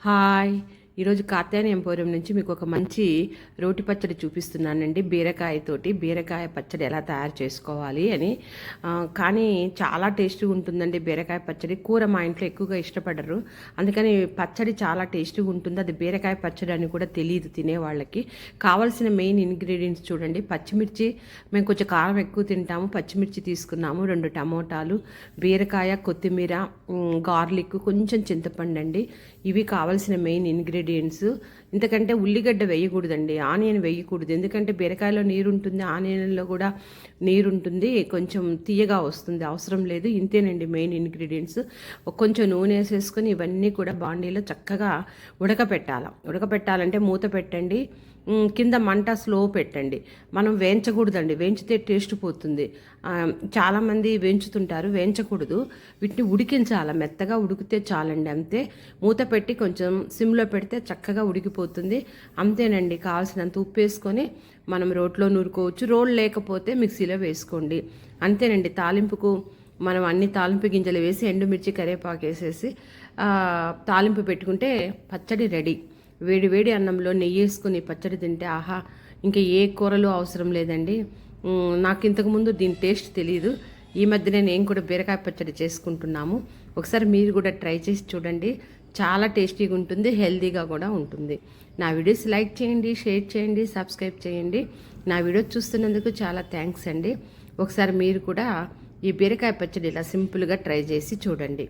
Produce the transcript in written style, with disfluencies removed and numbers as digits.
Hi! ఈరోజు Katyayani emporium నుంచి మీకు ఒక మంచి రోటి పచ్చడి చూపిస్తున్నానండి. బీరకాయ పచ్చడి ఎలా తయారు చేసుకోవాలి అని. కానీ చాలా టేస్టీగా ఉంటుందండి బీరకాయ పచ్చడి. కూర మా ఇంట్లో ఎక్కువగా ఇష్టపడరు. అందుకని పచ్చడి చాలా టేస్టీగా ఉంటుంది. అది బీరకాయ పచ్చడి అని కూడా తెలియదు తినేవాళ్ళకి. కావాల్సిన మెయిన్ ఇంగ్రీడియంట్స్ చూడండి. పచ్చిమిర్చి, మేము కొంచెం కారం ఎక్కువ తింటాము. పచ్చిమిర్చి తీసుకున్నాము, 2 టమోటాలు, బీరకాయ, కొత్తిమీర, గార్లిక్, కొంచెం చింతపండు అండి. ఇవి కావాల్సిన మెయిన్ ఇంగ్రీడియంట్స్. ఇంతకంటే ఉల్లిగడ్డ వేయకూడదండి, ఆనియన్ వేయకూడదు. ఎందుకంటే బీరకాయలో నీరు ఉంటుంది, ఆనియన్లో కూడా నీరు ఉంటుంది, కొంచెం తీయగా వస్తుంది. అవసరం లేదు. ఇంతేనండి మెయిన్ ఇంగ్రీడియంట్స్. కొంచెం నూనె వేసేసుకొని ఇవన్నీ కూడా బాండీలో చక్కగా ఉడకపెట్టాలంటే మూత పెట్టండి. కింద మంట స్లో పెట్టండి. మనం వేయించకూడదండి, వేయించితే టేస్ట్ పోతుంది. చాలామంది వేయించుతుంటారు, వేయించకూడదు. వీటిని ఉడికించాలి, మెత్తగా ఉడికితే చాలండి, అంతే. మూత పెట్టి కొంచెం సిమ్లో పెడితే చక్కగా ఉడికిపోతుంది. అంతేనండి. కావాల్సినంత ఉప్పు వేసుకొని మనం రోట్లో నూరుకోవచ్చు. రోల్ లేకపోతే మిక్సీలో వేసుకోండి. అంతేనండి. తాలింపుకు మనం అన్ని తాలింపు గింజలు వేసి ఎండుమిర్చి, కరివేపాకు వేసేసి తాలింపు పెట్టుకుంటే పచ్చడి రెడీ. వేడి వేడి అన్నంలో నెయ్యి వేసుకుని పచ్చడి తింటే ఆహా, ఇంకా ఏ కూరలు అవసరం లేదండి. నాకు ఇంతకుముందు దీని టేస్ట్ తెలియదు. ఈ మధ్యనే నేను కూడా బీరకాయ పచ్చడి చేసుకుంటున్నాము. ఒకసారి మీరు కూడా ట్రై చేసి చూడండి. చాలా టేస్టీగా ఉంటుంది, హెల్తీగా కూడా ఉంటుంది. నా వీడియోస్ లైక్ చేయండి, షేర్ చేయండి, సబ్స్క్రైబ్ చేయండి. నా వీడియో చూస్తున్నందుకు చాలా థ్యాంక్స్ అండి. ఒకసారి మీరు కూడా ఈ బీరకాయ పచ్చడి ఇలా సింపుల్గా ట్రై చేసి చూడండి.